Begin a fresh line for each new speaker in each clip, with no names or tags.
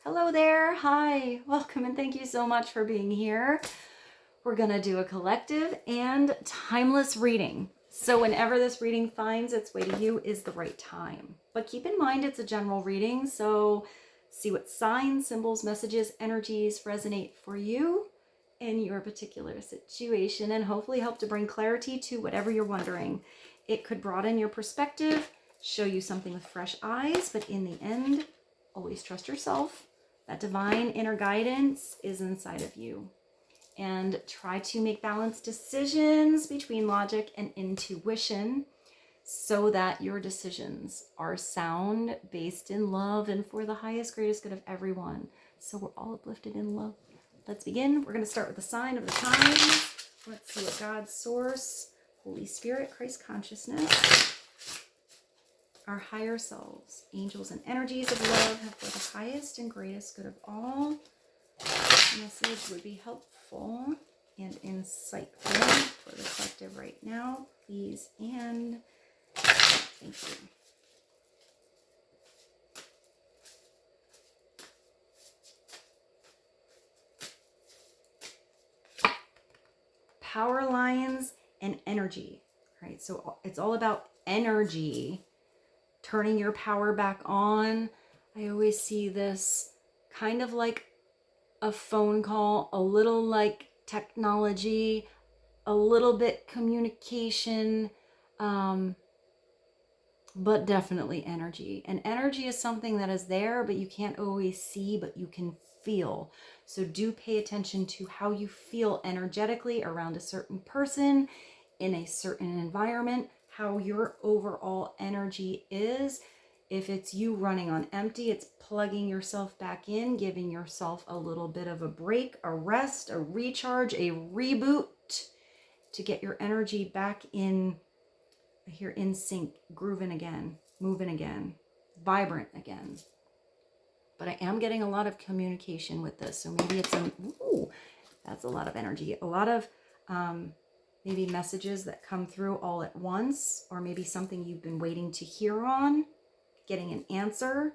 Hello there. Hi. Welcome and thank you so much for being here. We're going to do a collective and timeless reading. So whenever this reading finds its way to you is the right time. But keep in mind it's a general reading, so see what signs, symbols, messages, energies resonate for you in your particular situation and hopefully help to bring clarity to whatever you're wondering. It could broaden your perspective, show you something with fresh eyes, but in the end, always trust yourself. That divine inner guidance is inside of you. And try to make balanced decisions between logic and intuition so that your decisions are sound, based in love, and for the highest, greatest good of everyone. So we're all uplifted in love. Let's begin. We're going to start with the sign of the times. Let's see what God's source, Holy Spirit, Christ consciousness, our higher selves, angels and energies of love have for the highest and greatest good of all. Message would be helpful and insightful for the collective right now, please, and thank you. Power lines and energy, right? So it's all about energy, turning your power back on. I always see this kind of like a phone call, a little like technology, a little bit communication, but definitely energy. And energy is something that is there, but you can't always see, but you can feel. So do pay attention to how you feel energetically around a certain person, in a certain environment, how your overall energy is. If it's you running on empty, it's plugging yourself back in, giving yourself a little bit of a break, a rest, a recharge, a reboot to get your energy back in, I hear in sync, grooving again, moving again, vibrant again. But I am getting a lot of communication with this. So maybe it's that's a lot of energy. A lot of maybe messages that come through all at once, or maybe something you've been waiting to hear on, getting an answer.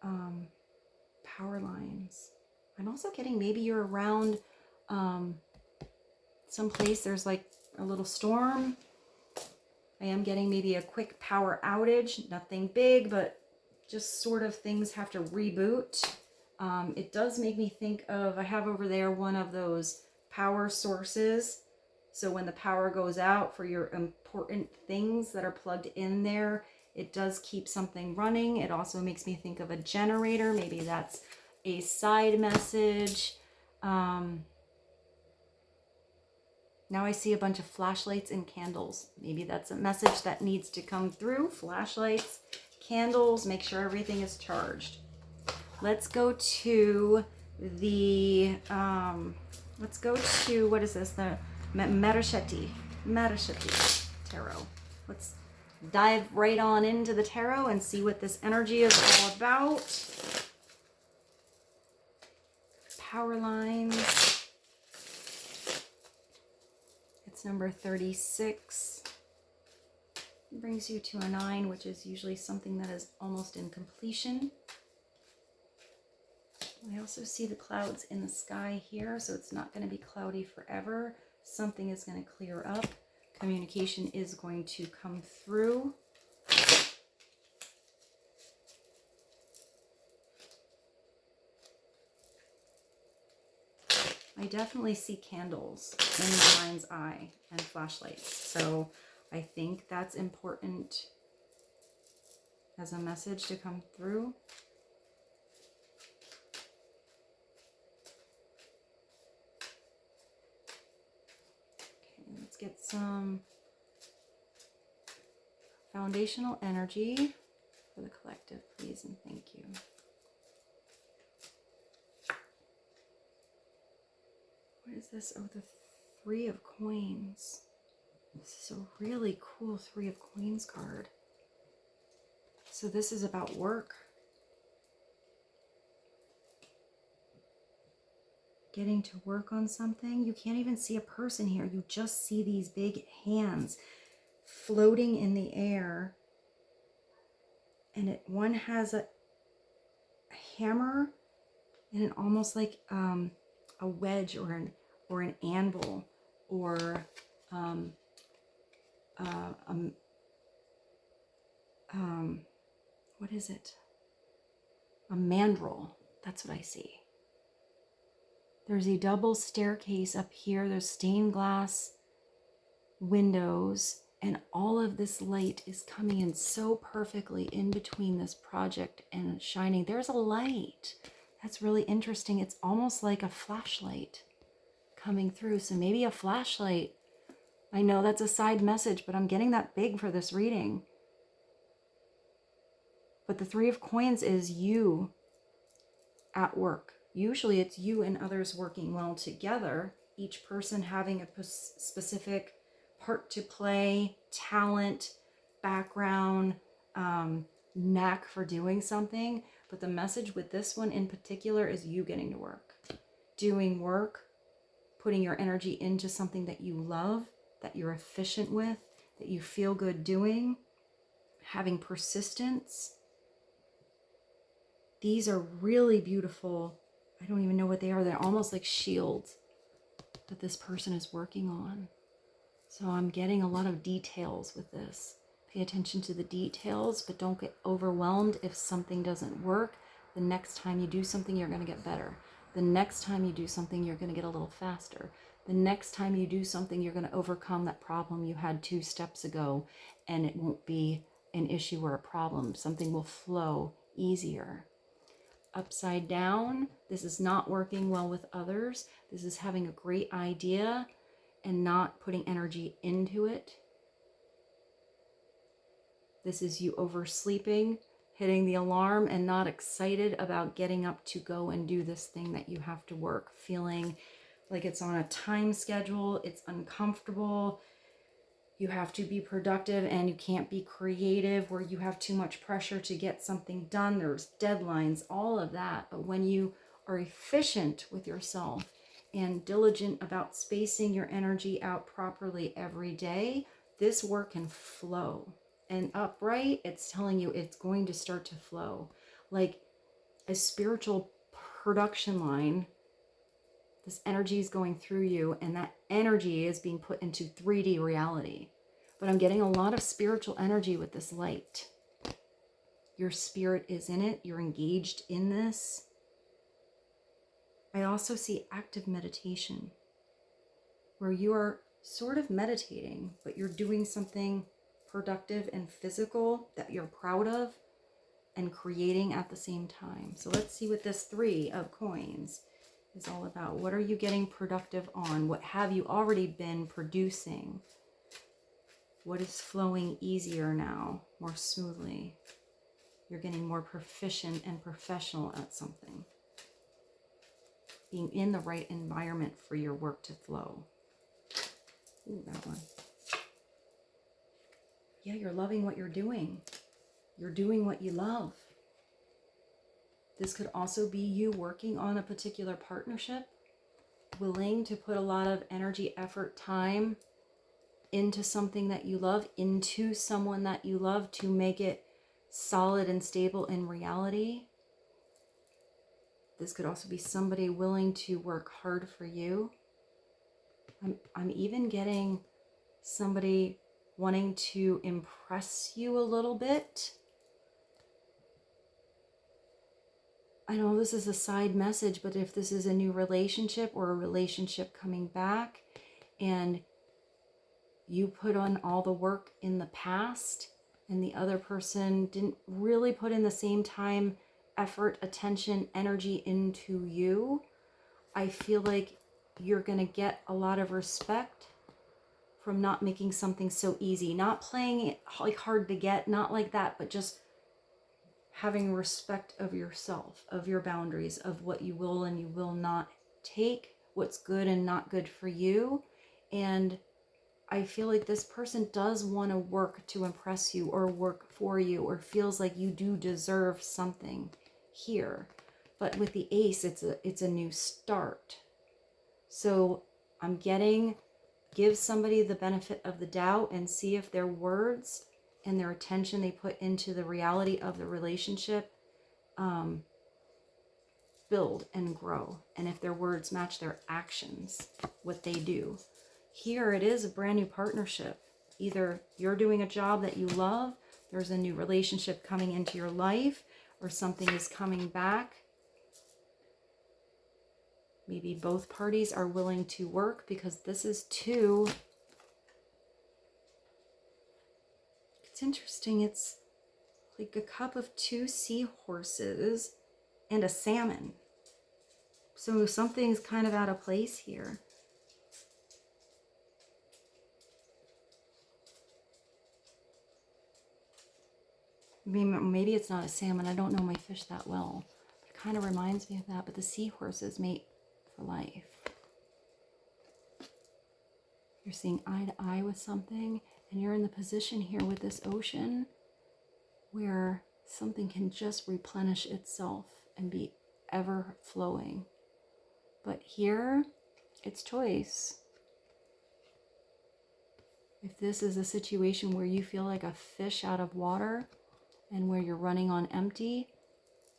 Power lines. I'm also getting maybe you're around someplace there's like a little storm. I am getting maybe a quick power outage, nothing big, but just sort of things have to reboot. It does make me think of, I have over there one of those power sources. So when the power goes out for your important things that are plugged in there, it does keep something running. It also makes me think of a generator. Maybe that's a side message. Now I see a bunch of flashlights and candles. Maybe that's a message that needs to come through. Flashlights, candles, make sure everything is charged. Let's go to the, what is this? The Maracheti Tarot. Let's dive right on into the tarot and see what this energy is all about. Power lines. It's number 36. It brings you to a 9, which is usually something that is almost in completion. I also see the clouds in the sky here, so it's not going to be cloudy forever. Something is going to clear up. Communication is going to come through. I definitely see candles in the mind's eye and flashlights. So I think that's important as a message to come through. Okay, let's get some foundational energy for the collective, please, and thank you. What is this? Oh, the 3 of Coins. This is a really cool 3 of Coins card. So this is about work. Getting to work on something. You can't even see a person here. You just see these big hands floating in the air. And one has a hammer and almost like a wedge or an anvil or what is it? A mandrel. That's what I see. There's a double staircase up here. There's stained glass windows, and all of this light is coming in so perfectly in between this project and shining. There's a light. That's really interesting. It's almost like a flashlight coming through. So maybe a flashlight. I know that's a side message, but I'm getting that big for this reading. But the Three of Coins is you at work. Usually it's you and others working well together, each person having a specific part to play, talent, background, knack for doing something. But the message with this one in particular is you getting to work. Doing work, putting your energy into something that you love, that you're efficient with, that you feel good doing, having persistence. These are really beautiful. I don't even know what they are. They're almost like shields that this person is working on. So I'm getting a lot of details with this. Pay attention to the details, but don't get overwhelmed if something doesn't work. The next time you do something, you're going to get better. The next time you do something, you're going to get a little faster. The next time you do something, you're going to overcome that problem you had 2 steps ago, and it won't be an issue or a problem. Something will flow easier. Upside down, this is not working well with others. This is having a great idea and not putting energy into it. This is you oversleeping, hitting the alarm, and not excited about getting up to go and do this thing that you have to work, feeling like it's on a time schedule, it's uncomfortable, you have to be productive and you can't be creative, where you have too much pressure to get something done, there's deadlines, all of that. But when you are efficient with yourself and diligent about spacing your energy out properly every day, this work can flow. And upright, it's telling you it's going to start to flow. Like a spiritual production line, this energy is going through you, and that energy is being put into 3D reality. But I'm getting a lot of spiritual energy with this light. Your spirit is in it. You're engaged in this. I also see active meditation, where you are sort of meditating, but you're doing something productive and physical that you're proud of and creating at the same time. So let's see what this 3 of Coins is all about. What are you getting productive on? What have you already been producing? What is flowing easier now, more smoothly? You're getting more proficient and professional at something. Being in the right environment for your work to flow. Ooh, that one. Yeah, you're loving what you're doing. You're doing what you love. This could also be you working on a particular partnership, willing to put a lot of energy, effort, time into something that you love, into someone that you love, to make it solid and stable in reality. This could also be somebody willing to work hard for you. I'm even getting somebody wanting to impress you a little bit. I know this is a side message, but if this is a new relationship or a relationship coming back and you put on all the work in the past and the other person didn't really put in the same time, effort, attention, energy into you, I feel like you're going to get a lot of respect from not making something so easy, not playing it like hard to get, not like that, but just having respect of yourself, of your boundaries, of what you will and you will not take, what's good and not good for you. And I feel like this person does want to work to impress you or work for you, or feels like you do deserve something here. But with the Ace, it's a new start. So I'm getting, give somebody the benefit of the doubt and see if their words and their attention they put into the reality of the relationship build and grow. And if their words match their actions, what they do. Here it is a brand new partnership. Either you're doing a job that you love, there's a new relationship coming into your life, or something is coming back. Maybe both parties are willing to work, because this is two. It's interesting. It's like a cup of two seahorses and a salmon. So something's kind of out of place here. Maybe it's not a salmon. I don't know my fish that well. It kind of reminds me of that. But the seahorses mate for life. You're seeing eye to eye with something. And you're in the position here with this ocean where something can just replenish itself and be ever flowing. But here, it's choice. If this is a situation where you feel like a fish out of water, and where you're running on empty,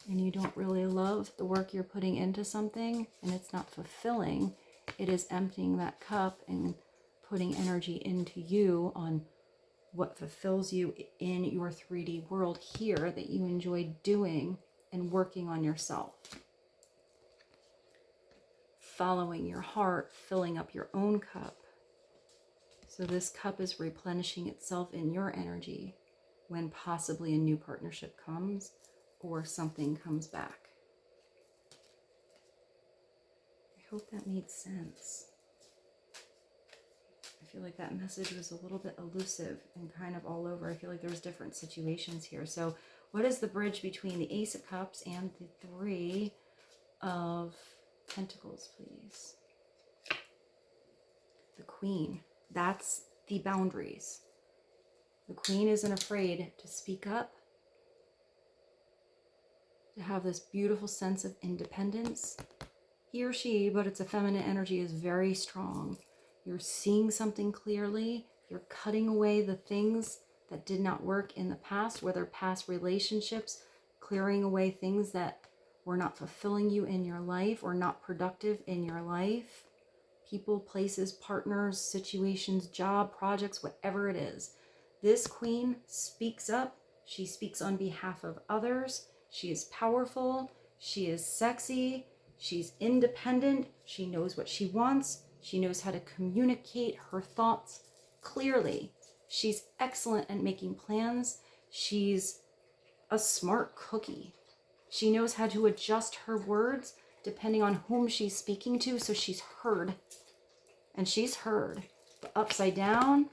and you don't really love the work you're putting into something, and it's not fulfilling, it is emptying that cup and putting energy into you on what fulfills you in your 3D world here that you enjoy doing and working on yourself. Following your heart, filling up your own cup. So this cup is replenishing itself in your energy when possibly a new partnership comes or something comes back. I hope that made sense. I feel like that message was a little bit elusive and kind of all over. I feel like there's different situations here. So what is the bridge between the Ace of Cups and the Three of Pentacles, please? The Queen. That's the boundaries. The Queen isn't afraid to speak up, to have this beautiful sense of independence. He or she, but it's a feminine energy, is very strong. You're seeing something clearly. You're cutting away the things that did not work in the past, whether past relationships, clearing away things that were not fulfilling you in your life or not productive in your life. People, places, partners, situations, job, projects, whatever it is. This Queen speaks up. She speaks on behalf of others. She is powerful. She is sexy. She's independent. She knows what she wants. She knows how to communicate her thoughts clearly. She's excellent at making plans. She's a smart cookie. She knows how to adjust her words depending on whom she's speaking to, so she's heard. And she's heard. The upside down,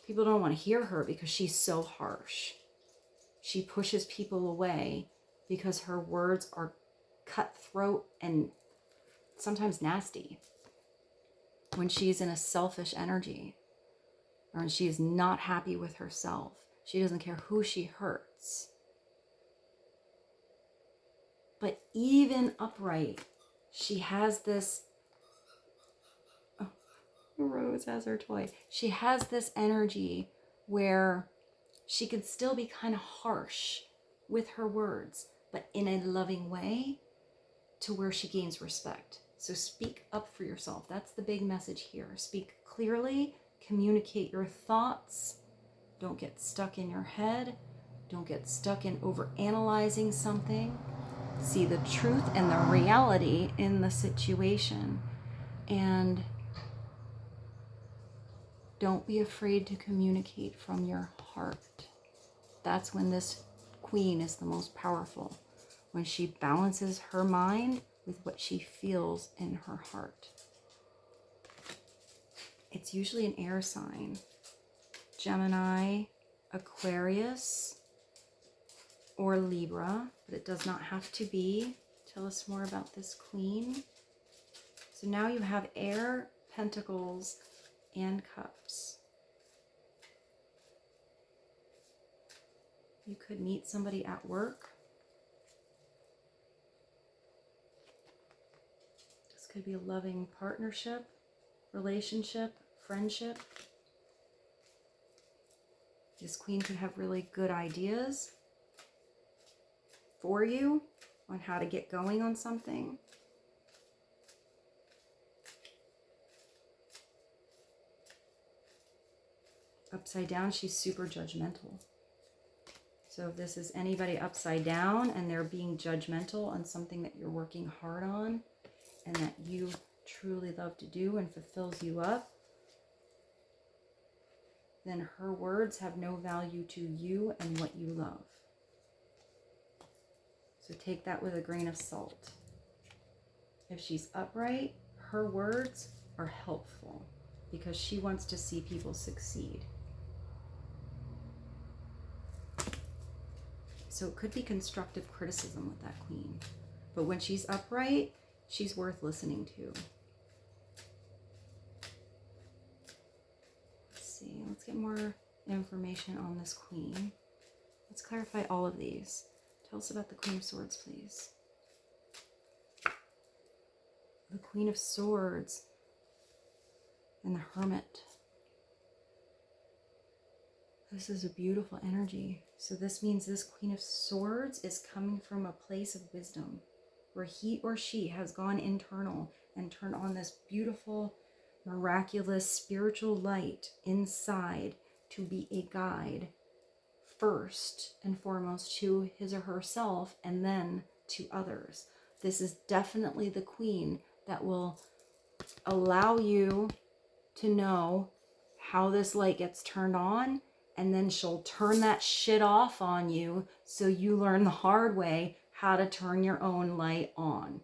people don't want to hear her because she's so harsh. She pushes people away because her words are cutthroat and sometimes nasty. When she's in a selfish energy, or when she is not happy with herself, she doesn't care who she hurts. But even upright, she has this, Rose as her toy. She has this energy where she can still be kind of harsh with her words, but in a loving way to where she gains respect. So speak up for yourself. That's the big message here. Speak clearly, communicate your thoughts. Don't get stuck in your head. Don't get stuck in overanalyzing something. See the truth and the reality in the situation. And don't be afraid to communicate from your heart. That's when this Queen is the most powerful. When she balances her mind with what she feels in her heart. It's usually an air sign. Gemini, Aquarius, or Libra, but it does not have to be. Tell us more about this Queen. So now you have air, pentacles, and cups. You could meet somebody at work. This could be a loving partnership, relationship, friendship. This Queen could have really good ideas for you, on how to get going on something. Upside down, she's super judgmental. So if this is anybody upside down and they're being judgmental on something that you're working hard on and that you truly love to do and fulfills you up, then her words have no value to you and what you love. So take that with a grain of salt. If she's upright, her words are helpful because she wants to see people succeed. So it could be constructive criticism with that queen. But when she's upright, she's worth listening to. Let's see. Let's get more information on this queen. Let's clarify all of these. Tell us about the Queen of Swords, please. The Queen of Swords and the Hermit. This is a beautiful energy. So this means this Queen of Swords is coming from a place of wisdom where he or she has gone internal and turned on this beautiful, miraculous, spiritual light inside to be a guide first and foremost to his or herself and then to others. This is definitely the queen that will allow you to know how this light gets turned on, and then she'll turn that shit off on you so you learn the hard way how to turn your own light on.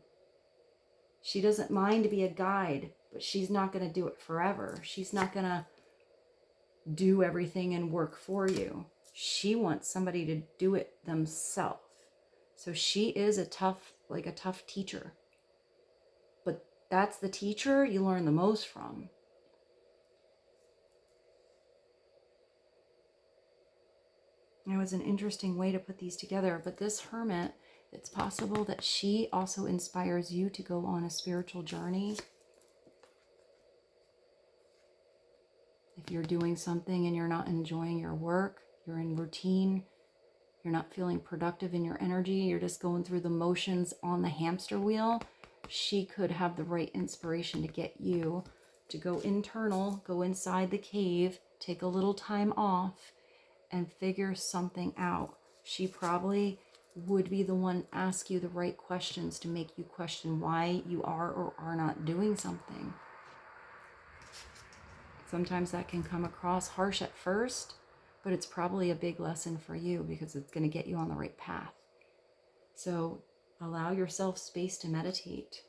She doesn't mind to be a guide, but she's not going to do it forever. She's not going to do everything and work for you. She wants somebody to do it themselves. So she is a tough teacher. But that's the teacher you learn the most from. It was an interesting way to put these together, but this Hermit, it's possible that she also inspires you to go on a spiritual journey. If you're doing something and you're not enjoying your work, you're in routine, you're not feeling productive in your energy, you're just going through the motions on the hamster wheel, she could have the right inspiration to get you to go internal, go inside the cave, take a little time off, and figure something out. She probably would be the one ask you the right questions to make you question why you are or are not doing something. Sometimes that can come across harsh at first, but it's probably a big lesson for you because it's going to get you on the right path. So allow yourself space to meditate.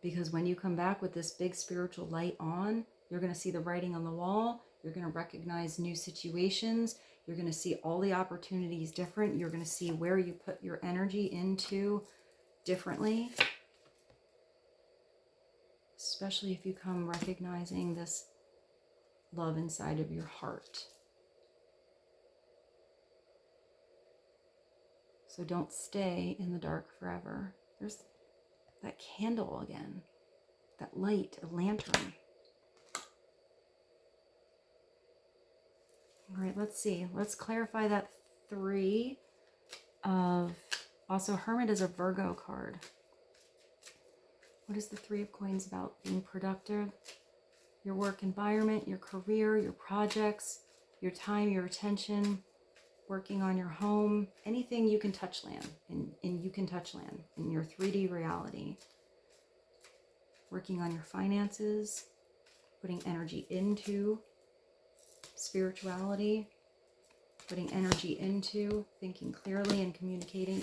Because when you come back with this big spiritual light on, you're going to see the writing on the wall. You're going to recognize new situations. You're going to see all the opportunities different. You're going to see where you put your energy into differently. Especially if you come recognizing this love inside of your heart. So don't stay in the dark forever. There's that candle again. That light, a lantern. All right, let's see. Let's clarify that 3 of... Also, Hermit is a Virgo card. What is the 3 of Coins about? Being productive, your work environment, your career, your projects, your time, your attention, working on your home, anything you can touch land, and you can touch land in your 3D reality. Working on your finances, putting energy into spirituality, putting energy into thinking clearly and communicating,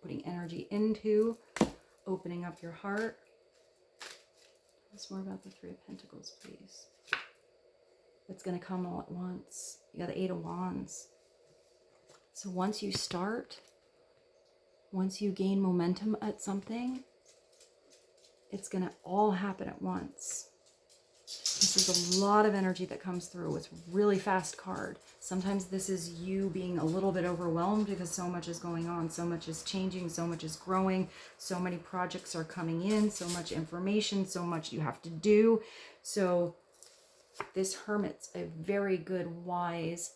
putting energy into opening up your heart. Tell us more about the 3 of Pentacles, please. It's going to come all at once. You got the 8 of Wands. So once you start, once you gain momentum at something, it's going to all happen at once. This is a lot of energy that comes through. It's a really fast card. Sometimes this is you being a little bit overwhelmed because so much is going on. So much is changing. So much is growing. So many projects are coming in. So much information. So much you have to do. So this Hermit's a very good, wise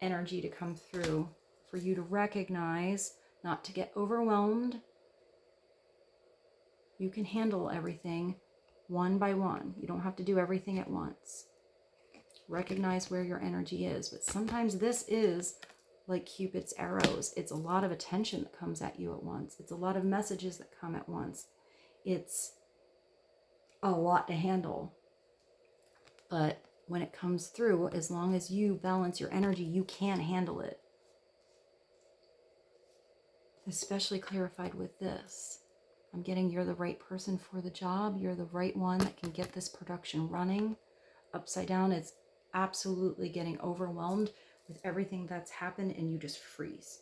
energy to come through for you to recognize, not to get overwhelmed. You can handle everything one by one. You don't have to do everything at once. Recognize where your energy is. But sometimes this is like Cupid's arrows. It's a lot of attention that comes at you at once. It's a lot of messages that come at once. It's a lot to handle. But when it comes through, as long as you balance your energy, you can handle it. Especially clarified with this. I'm getting you're the right person for the job. You're the right one that can get this production running. Upside down, it's absolutely getting overwhelmed with everything that's happened and you just freeze.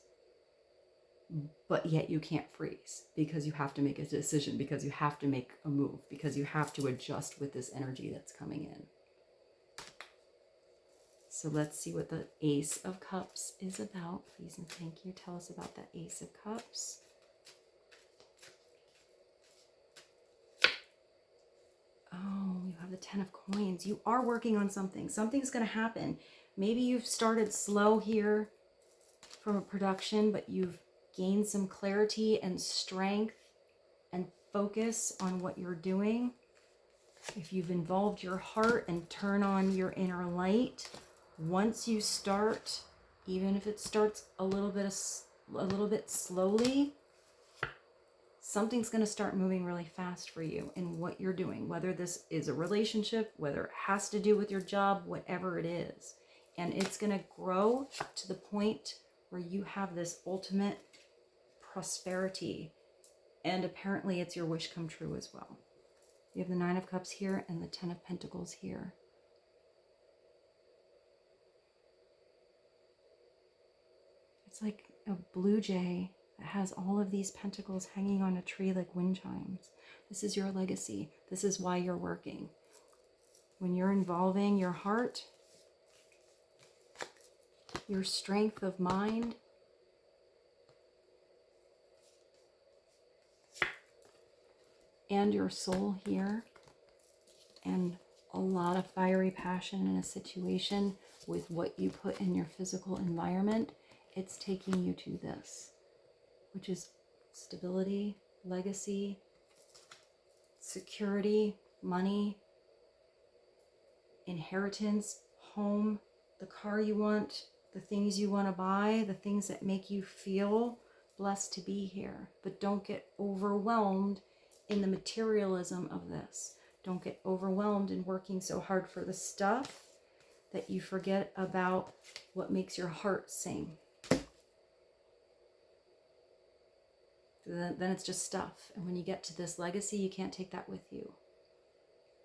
But yet you can't freeze because you have to make a decision, because you have to make a move, because you have to adjust with this energy that's coming in. So let's see what the Ace of Cups is about. Please and thank you. Tell us about the Ace of Cups. Oh, you have the Ten of Coins. You are working on something. Something's going to happen. Maybe you've started slow here from a production, but you've gained some clarity and strength and focus on what you're doing. If you've involved your heart and turn on your inner light, once you start, even if it starts a little bit slowly, something's going to start moving really fast for you in what you're doing, whether this is a relationship, whether it has to do with your job, whatever it is. And it's going to grow to the point where you have this ultimate prosperity. And apparently it's your wish come true as well. You have the Nine of Cups here and the Ten of Pentacles here. It's like a blue jay that has all of these pentacles hanging on a tree like wind chimes. This is your legacy. This is why you're working. When you're involving your heart, your strength of mind, and your soul here, and a lot of fiery passion in a situation with what you put in your physical environment, it's taking you to this, which is stability, legacy, security, money, inheritance, home, the car you want, the things you want to buy, the things that make you feel blessed to be here. But don't get overwhelmed in the materialism of this. Don't get overwhelmed in working so hard for the stuff that you forget about what makes your heart sing. Then it's just stuff. And when you get to this legacy, you can't take that with you.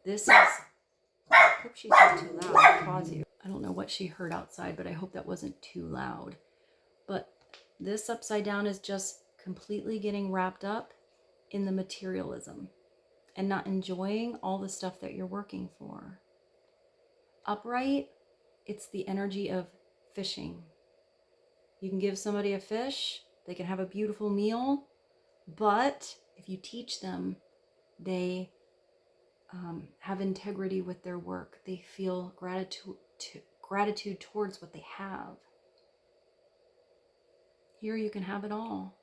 This is... I hope she's not too loud. I'll pause you. I don't know what she heard outside, but I hope that wasn't too loud. But this upside down is just completely getting wrapped up in the materialism and not enjoying all the stuff that you're working for. Upright, it's the energy of fishing. You can give somebody a fish, they can have a beautiful meal, but if you teach them, they have integrity with their work. They feel gratitude towards what they have. Here you can have it all.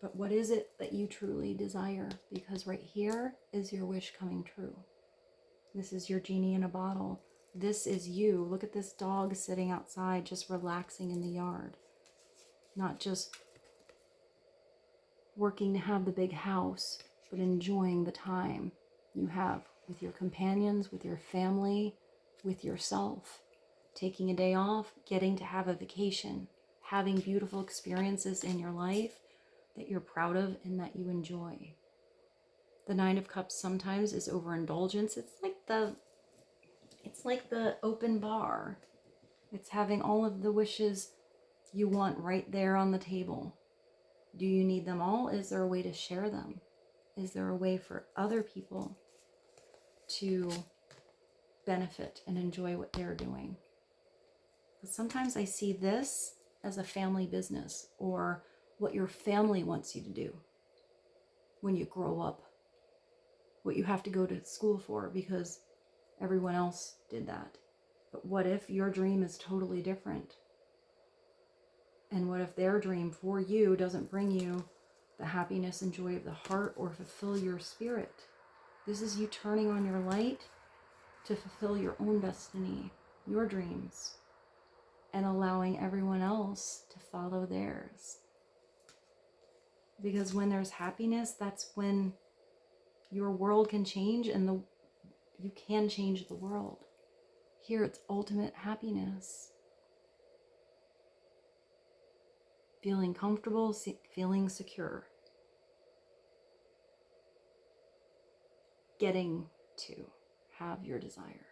But what is it that you truly desire? Because right here is your wish coming true. This is your genie in a bottle. This is you. Look at this dog sitting outside, just relaxing in the yard. Not just working to have the big house, but enjoying the time you have with your companions, with your family, with yourself. Taking a day off, getting to have a vacation, having beautiful experiences in your life that you're proud of and that you enjoy. The Nine of Cups sometimes is overindulgence. It's like the open bar. It's having all of the wishes you want right there on the table. Do you need them all? Is there a way to share them? Is there a way for other people to benefit and enjoy what they're doing? But sometimes I see this as a family business, or what your family wants you to do when you grow up. What you have to go to school for because everyone else did that. But what if your dream is totally different? And what if their dream for you doesn't bring you the happiness and joy of the heart or fulfill your spirit? This is you turning on your light to fulfill your own destiny, your dreams, and allowing everyone else to follow theirs. Because when there's happiness, that's when your world can change, and you can change the world. Here it's ultimate happiness. Feeling comfortable, feeling secure. Getting to have your desire.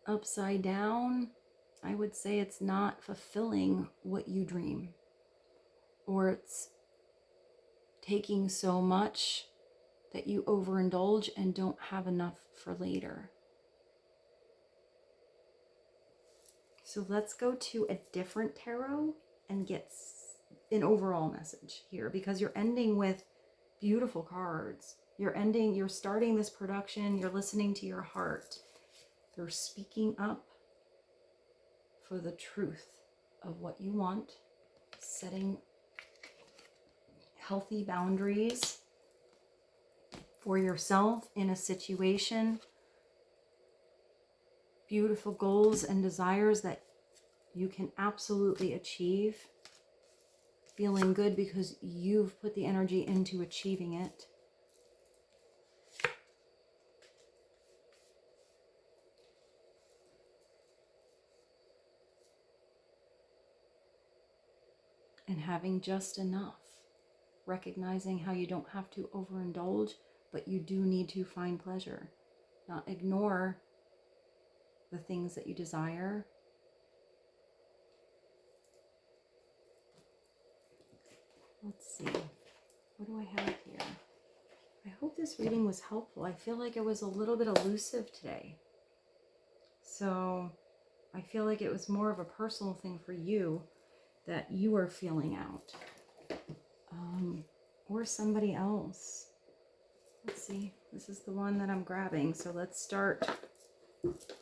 Upside down, I would say it's not fulfilling what you dream. Or it's taking so much that you overindulge and don't have enough for later. So let's go to a different tarot and get an overall message here, because you're ending with beautiful cards. You're starting this production, you're listening to your heart. You're speaking up for the truth of what you want, setting healthy boundaries for yourself in a situation, beautiful goals and desires that you can absolutely achieve, feeling good because you've put the energy into achieving it. And having just enough. Recognizing how you don't have to overindulge, but you do need to find pleasure. Not ignore the things that you desire. Let's see. What do I have here? I hope this reading was helpful. I feel like it was a little bit elusive today. So I feel like it was more of a personal thing for you that you are feeling out. Or somebody else. Let's see. This is the one that I'm grabbing. So let's start.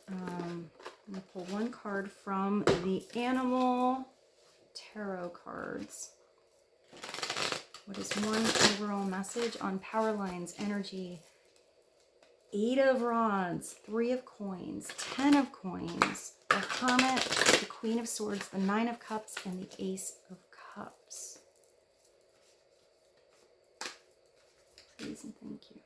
I'm going to pull one card from the Animal Tarot cards. What is one overall message on power lines, energy? 8 of Rods, 3 of Coins, 10 of Coins, the Hermit, the Queen of Swords, the 9 of Cups, and the Ace of Cups. Please and thank you.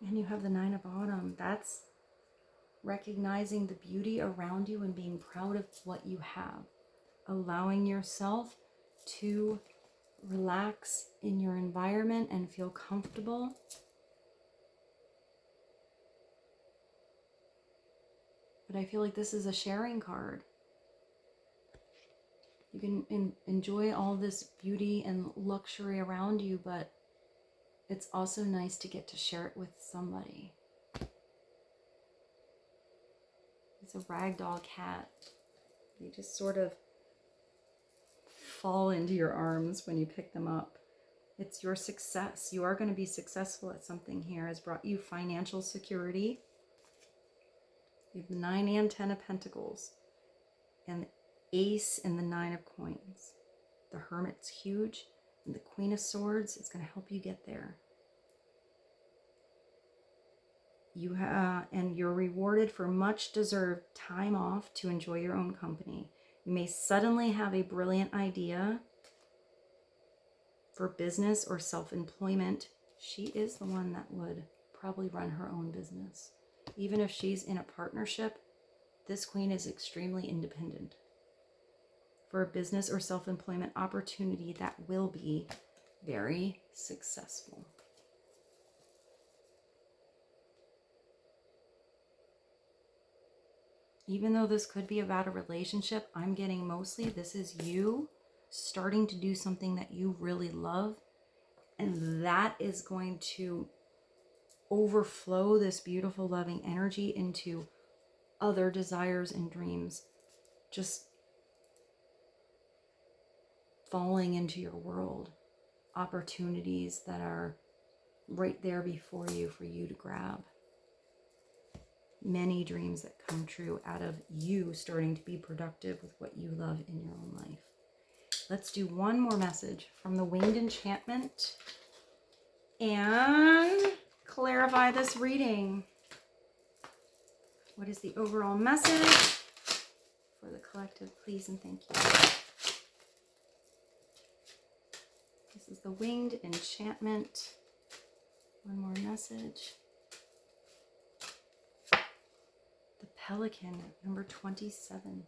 And you have the 9 of Autumn. That's recognizing the beauty around you and being proud of what you have. Allowing yourself to relax in your environment and feel comfortable. But I feel like this is a sharing card. You can enjoy all this beauty and luxury around you, but it's also nice to get to share it with somebody. It's a ragdoll cat. They just sort of fall into your arms when you pick them up. It's your success. You are going to be successful at something here. Has brought you financial security. You have the 9 and 10 of Pentacles. And the Ace and the 9 of Coins. The Hermit's huge. And the Queen of Swords, it's going to help you get there. And you're rewarded for much deserved time off to enjoy your own company. You may suddenly have a brilliant idea for business or self-employment. She is the one that would probably run her own business. Even if she's in a partnership, this Queen is extremely independent. For a business or self-employment opportunity that will be very successful. Even though this could be about a relationship, I'm getting mostly this is you starting to do something that you really love. And that is going to overflow this beautiful, loving energy into other desires and dreams. Just falling into your world. Opportunities that are right there before you for you to grab. Many dreams that come true out of you starting to be productive with what you love in your own life. Let's do one more message from the Winged Enchantment and clarify this reading. What is the overall message for the collective, please and thank you. This is the Winged Enchantment. One more message. The Pelican, number 27.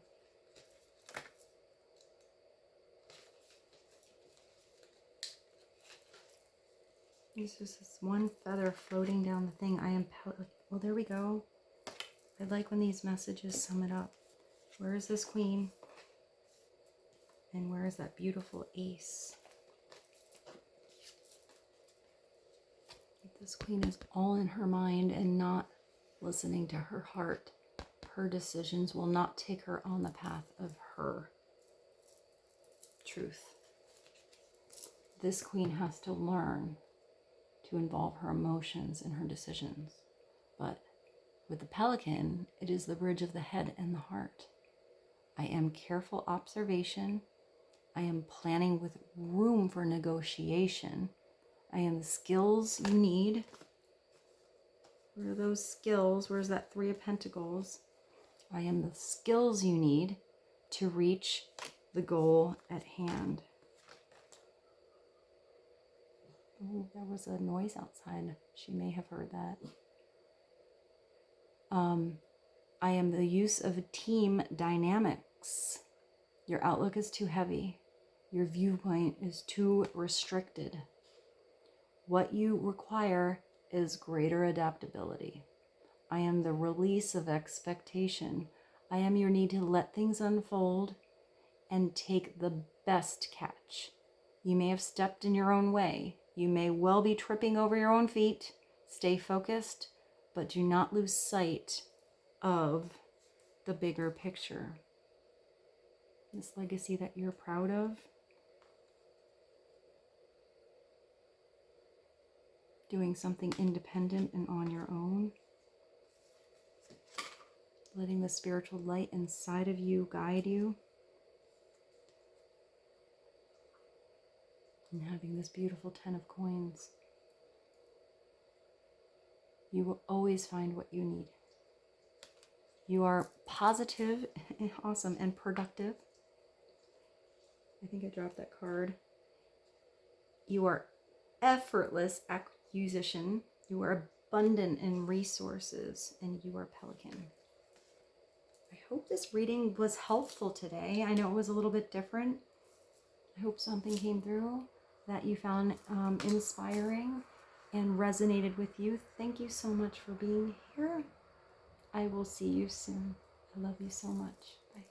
There's just this one feather floating down the thing. I am well, there we go. I like when these messages sum it up. Where is this queen? And where is that beautiful ace? This queen is all in her mind and not listening to her heart. Her decisions will not take her on the path of her truth. This queen has to learn to involve her emotions in her decisions. But with the Pelican, it is the bridge of the head and the heart. I am careful observation. I am planning with room for negotiation. I am the skills you need. Where are those skills? Where's that Three of Pentacles? I am the skills you need to reach the goal at hand. Oh, there was a noise outside. She may have heard that. I am the use of team dynamics. Your outlook is too heavy. Your viewpoint is too restricted. What you require is greater adaptability. I am the release of expectation. I am your need to let things unfold and take the best catch. You may have stepped in your own way. You may well be tripping over your own feet. Stay focused, but do not lose sight of the bigger picture. This legacy that you're proud of. Doing something independent and on your own. Letting the spiritual light inside of you guide you. And having this beautiful 10 of coins. You will always find what you need. You are positive, awesome, and productive. I think I dropped that card. You are effortless acquisition. You are abundant in resources, and you are Pelican. I hope this reading was helpful today. I know it was a little bit different. I hope something came through that you found inspiring and resonated with you. Thank you so much for being here. I will see you soon. I love you so much. Bye.